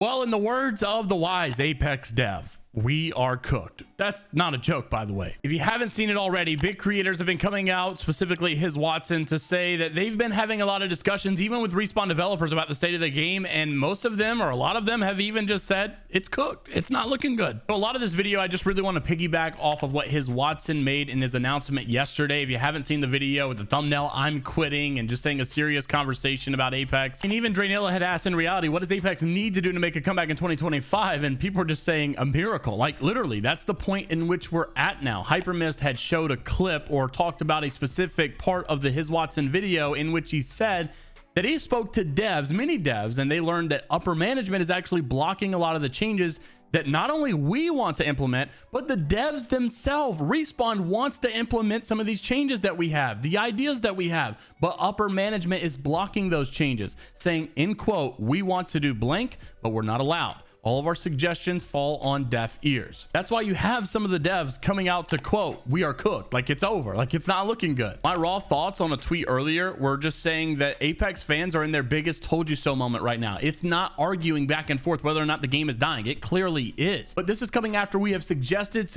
Well, in the words of the wise Apex dev, we are cooked. That's not a joke, by the way. If you haven't seen it already, big creators have been coming out, specifically His Watson, to say that they've been having a lot of discussions, even with Respawn developers, about the state of the game. And most of them, or a lot of them, have even just said it's cooked. It's not looking good. So a lot of this video, I just really want to piggyback off of what His Watson made in his announcement yesterday. If you haven't seen the video with the thumbnail, I'm quitting, and just saying a serious conversation about Apex. And even Draynilla had asked, in reality, what does Apex need to do to make a comeback in 2025? And people are just saying a miracle. Like, literally, that's the point in which we're at now. Hypermist had showed a clip or talked about a specific part of the His Watson video in which he said that he spoke to devs, many devs, and they learned that upper management is actually blocking a lot of the changes that not only we want to implement, but the devs themselves. Respawn wants to implement some of these changes that we have, the ideas that we have, but upper management is blocking those changes, saying, in quote, we want to do blank, but we're not allowed. All of our suggestions fall on deaf ears. That's why you have some of the devs coming out to quote, we are cooked, like it's over, like it's not looking good. My raw thoughts on a tweet earlier were just saying that Apex fans are in their biggest told you so moment right now. It's not arguing back and forth whether or not the game is dying. It clearly is. But this is coming after we have suggested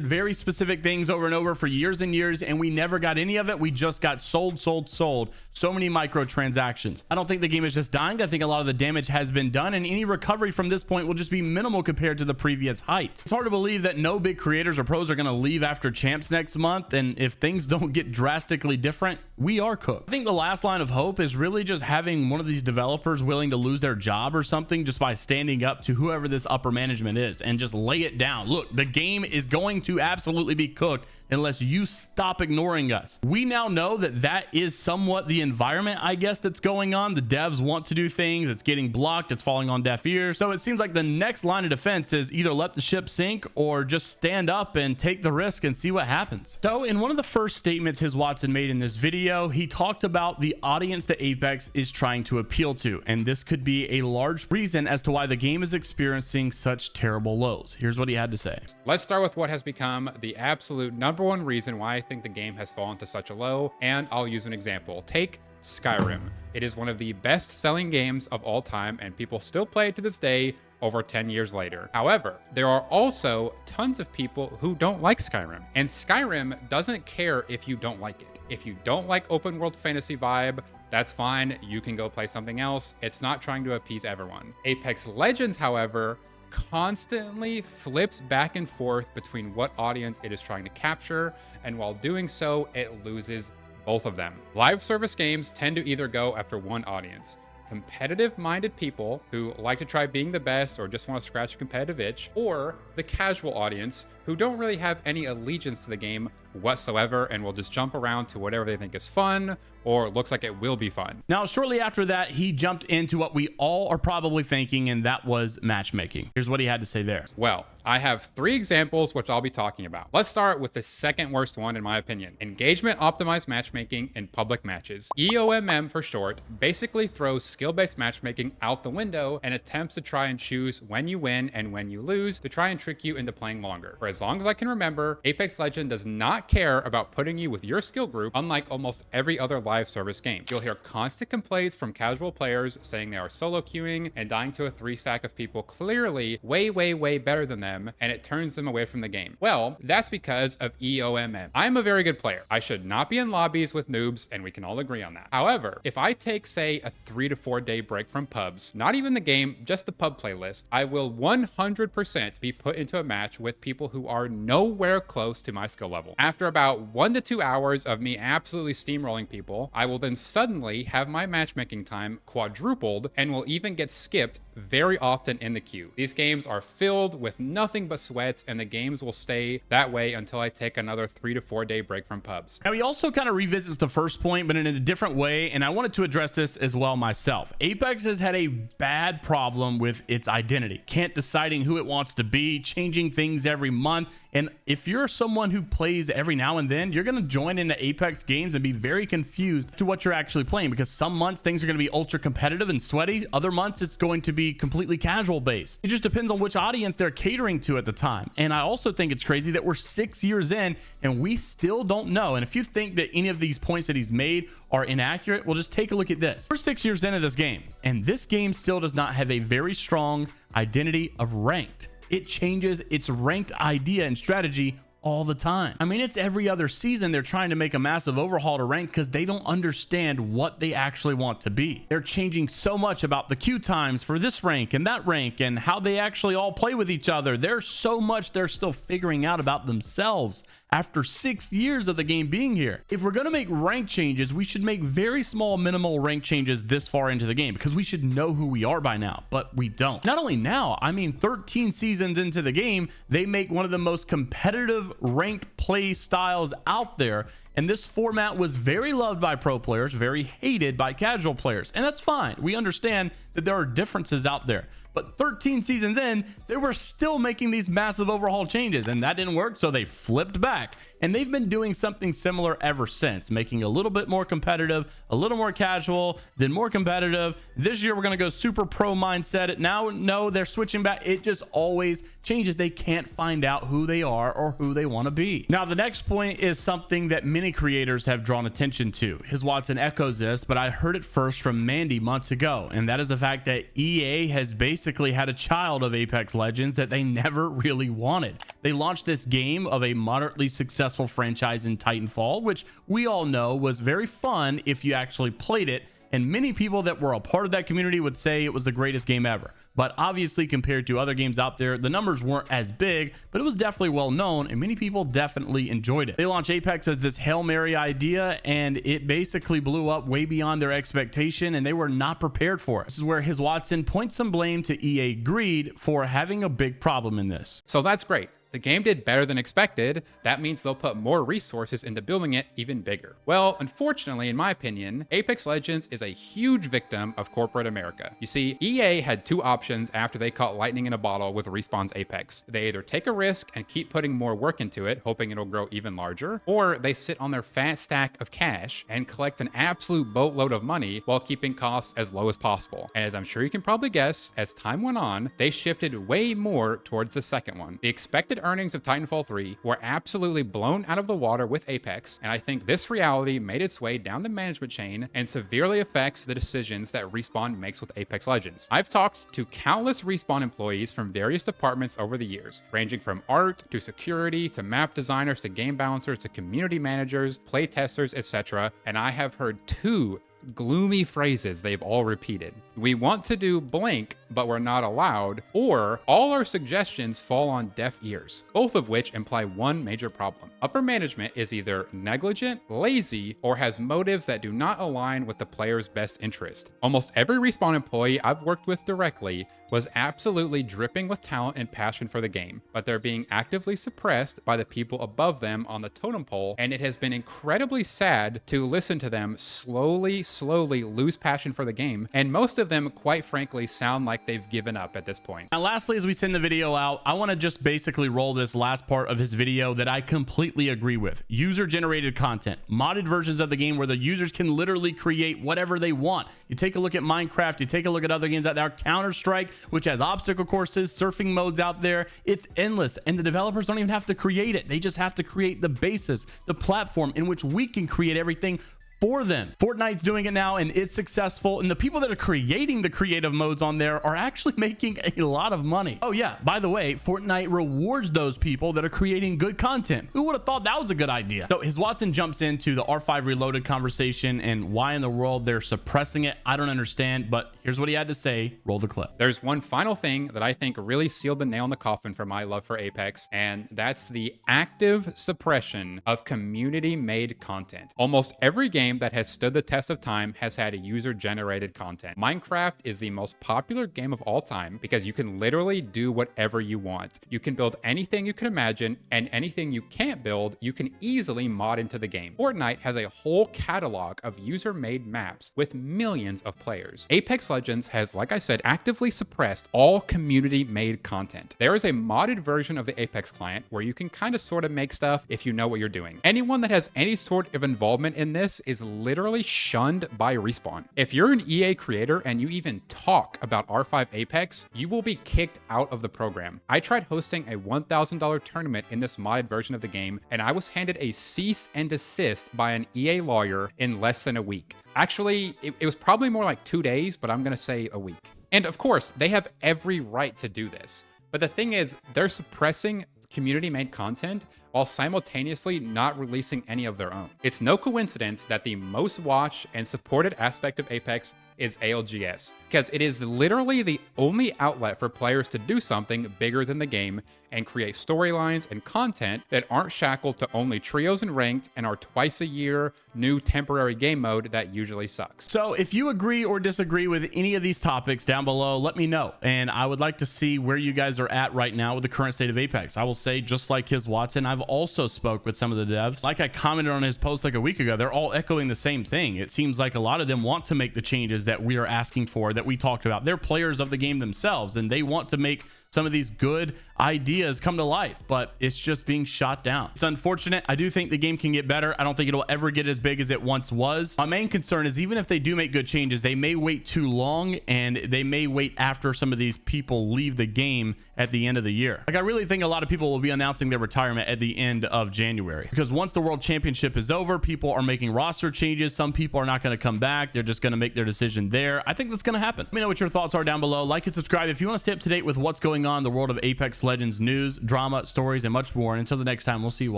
very specific things over and over for years and years, and we never got any of it. We just got sold. So many microtransactions. I don't think the game is just dying. I think a lot of the damage has been done, and any recovery from this point will just be minimal compared to the previous heights. It's hard to believe that no big creators or pros are going to leave after champs next month, and if things don't get drastically different, we are cooked. I think the last line of hope is really just having one of these developers willing to lose their job or something just by standing up to whoever this upper management is and just lay it down. Look, the game is going to absolutely be cooked unless you stop ignoring us. We now know that that is somewhat the environment, I guess, that's going on. The devs want to do things, it's getting blocked, it's falling on deaf ears. So it seems like the next line of defense is either let the ship sink or just stand up and take the risk and see what happens. So in one of the first statements His Watson made in this video, he talked about the audience that Apex is trying to appeal to, and this could be a large reason as to why the game is experiencing such terrible lows. Here's what he had to say. Let's start with what has become the absolute #1 reason why I think the game has fallen to such a low, and I'll use an example. Take Skyrim. It is one of the best-selling games of all time, and people still play it to this day over 10 years later. However, there are also tons of people who don't like Skyrim, and Skyrim doesn't care if you don't like it. If you don't like open world fantasy vibe, that's fine. You can go play something else. It's not trying to appease everyone. Apex Legends, however, constantly flips back and forth between what audience it is trying to capture, and while doing so, it loses both of them. Live service games tend to either go after one audience: competitive-minded people who like to try being the best or just want to scratch a competitive itch, or the casual audience who don't really have any allegiance to the game whatsoever and will just jump around to whatever they think is fun or looks like it will be fun. Now, shortly after that, he jumped into what we all are probably thinking, and that was matchmaking. Here's what he had to say there. Well, I have 3 examples which I'll be talking about. Let's start with the second worst one in my opinion. Engagement optimized matchmaking in public matches. EOMM for short basically throws skill-based matchmaking out the window and attempts to try and choose when you win and when you lose to try and trick you into playing longer. For as long as I can remember, Apex Legends does not care about putting you with your skill group, unlike almost every other live service game. You'll hear constant complaints from casual players saying they are solo queuing and dying to a 3-stack of people clearly way better than them, and it turns them away from the game. Well, that's because of EOMM. I'm a very good player. I should not be in lobbies with noobs, and we can all agree on that. However, if I take, say, a 3 to 4 day break from pubs, not even the game, just the pub playlist, I will 100% be put into a match with people who are nowhere close to my skill level. After about 1 to 2 hours of me absolutely steamrolling people, I will then suddenly have my matchmaking time quadrupled and will even get skipped very often in the queue. These games are filled with nothing but sweats, and the games will stay that way until I take another 3 to 4 day break from pubs. Now, he also kind of revisits the first point, but in a different way, and I wanted to address this as well myself. Apex has had a bad problem with its identity. Can't deciding who it wants to be, changing things every month, and if you're someone who plays every now and then, you're going to join into Apex games and be very confused to what you're actually playing, because some months things are going to be ultra competitive and sweaty. Other months it's going to be be completely casual based. It just depends on which audience they're catering to at the time. And I also think it's crazy that we're 6 years in and we still don't know. And if you think that any of these points that he's made are inaccurate, well, just take a look at this. We're 6 years into this game, and this game still does not have a very strong identity of ranked. It changes its ranked idea and strategy all the time. I mean, it's every other season they're trying to make a massive overhaul to rank because they don't understand what they actually want to be. They're changing so much about the queue times for this rank and that rank and how they actually all play with each other. There's so much they're still figuring out about themselves after 6 years of the game being here. If we're going to make rank changes, we should make very small minimal rank changes this far into the game because we should know who we are by now, but we don't. Not only now, I mean 13 seasons into the game, they make one of the most competitive ranked play styles out there, and this format was very loved by pro players, very hated by casual players, and that's fine. We understand that there are differences out there, but 13 seasons in, they were still making these massive overhaul changes, and that didn't work, so they flipped back, and they've been doing something similar ever since, making a little bit more competitive, a little more casual, then more competitive. This year we're going to go super pro mindset. Now, no, they're switching back. It just always changes. They can't find out who they are or who they want to be. Now, the next point is something that many creators have drawn attention to. His Watson echoes this, but I heard it first from Mandy months ago, and that is the fact that EA has basically had a child of Apex Legends that they never really wanted. They launched this game of a moderately successful franchise in Titanfall, which we all know was very fun if you actually played it, and many people that were a part of that community would say it was the greatest game ever. But obviously, compared to other games out there, the numbers weren't as big, but it was definitely well known, and many people definitely enjoyed it. They launched Apex as this Hail Mary idea, and it basically blew up way beyond their expectation, and they were not prepared for it. This is where his Watson points some blame to EA Greed for having a big problem in this. So that's great. The game did better than expected. That means they'll put more resources into building it even bigger. Well, unfortunately, in my opinion, Apex Legends is a huge victim of corporate America. You see, EA had two options after they caught lightning in a bottle with Respawn's Apex. They either take a risk and keep putting more work into it, hoping it'll grow even larger, or they sit on their fat stack of cash and collect an absolute boatload of money while keeping costs as low as possible. And as I'm sure you can probably guess, as time went on, they shifted way more towards the second one. The expected earnings of Titanfall 3 were absolutely blown out of the water with Apex, and I think this reality made its way down the management chain and severely affects the decisions that Respawn makes with Apex Legends. I've talked to countless Respawn employees from various departments over the years, ranging from art to security to map designers to game balancers to community managers, play testers, etc., and I have heard two gloomy phrases they've all repeated. We want to do blank, but we're not allowed, or all our suggestions fall on deaf ears, both of which imply one major problem. Upper management is either negligent, lazy, or has motives that do not align with the player's best interest. Almost every Respawn employee I've worked with directly was absolutely dripping with talent and passion for the game, but they're being actively suppressed by the people above them on the totem pole, and it has been incredibly sad to listen to them slowly lose passion for the game, and most of them, quite frankly, sound like they've given up at this point. Now, lastly, as we send the video out, I want to just basically roll this last part of his video that I completely agree with. User-generated content, modded versions of the game where the users can literally create whatever they want. You take a look at Minecraft, you take a look at other games out there, Counter-Strike, which has obstacle courses, surfing modes out there. It's endless, and the developers don't even have to create it. They just have to create the basis, the platform in which we can create everything for them. Fortnite's doing it now, and it's successful, and the people that are creating the creative modes on there are actually making a lot of money. Oh yeah, by the way, Fortnite rewards those people that are creating good content. Who would have thought that was a good idea? So his Watson jumps into the R5 Reloaded conversation and why in the world they're suppressing it. I don't understand, but here's what he had to say. Roll the clip. There's one final thing that I think really sealed the nail in the coffin for my love for Apex, and that's the active suppression of community-made content. Almost every game that has stood the test of time has had user-generated content. Minecraft is the most popular game of all time because you can literally do whatever you want. You can build anything you can imagine, and anything you can't build, you can easily mod into the game. Fortnite has a whole catalog of user-made maps with millions of players. Apex Legends has, like I said, actively suppressed all community-made content. There is a modded version of the Apex client where you can kind of sort of make stuff if you know what you're doing. Anyone that has any sort of involvement in this is is literally shunned by Respawn. If you're an EA creator and you even talk about R5 Apex, you will be kicked out of the program. I tried hosting a $1,000 tournament in this modded version of the game, and I was handed a cease and desist by an EA lawyer in less than a week. Actually, it was probably more like 2 days, but I'm gonna say a week. And of course, they have every right to do this. But the thing is, they're suppressing community-made content while simultaneously not releasing any of their own. It's no coincidence that the most watched and supported aspect of Apex is ALGS, because it is literally the only outlet for players to do something bigger than the game and create storylines and content that aren't shackled to only trios and ranked and are twice a year new temporary game mode that usually sucks. So if you agree or disagree with any of these topics down below, let me know. And I would like to see where you guys are at right now with the current state of Apex. I will say, just like his Watson, I've also spoke with some of the devs. Like I commented on his post like a week ago, they're all echoing the same thing. It seems like a lot of them want to make the changes that we are asking for, that we talked about. They're players of the game themselves, and they want to make some of these good ideas come to life, but it's just being shot down. It's unfortunate. I do think the game can get better. I don't think it'll ever get as big as it once was. My main concern is, even if they do make good changes, they may wait too long, and they may wait after some of these people leave the game at the end of the year. Like, I really think a lot of people will be announcing their retirement at the end of January, because once the World Championship is over, people are making roster changes. Some people are not going to come back. They're just going to make their decision there. I think that's going to happen. Let me know what your thoughts are down below. Like and subscribe if you want to stay up to date with what's going on in the world of Apex Legends news, drama, stories, and much more. And until the next time, we'll see you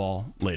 all later.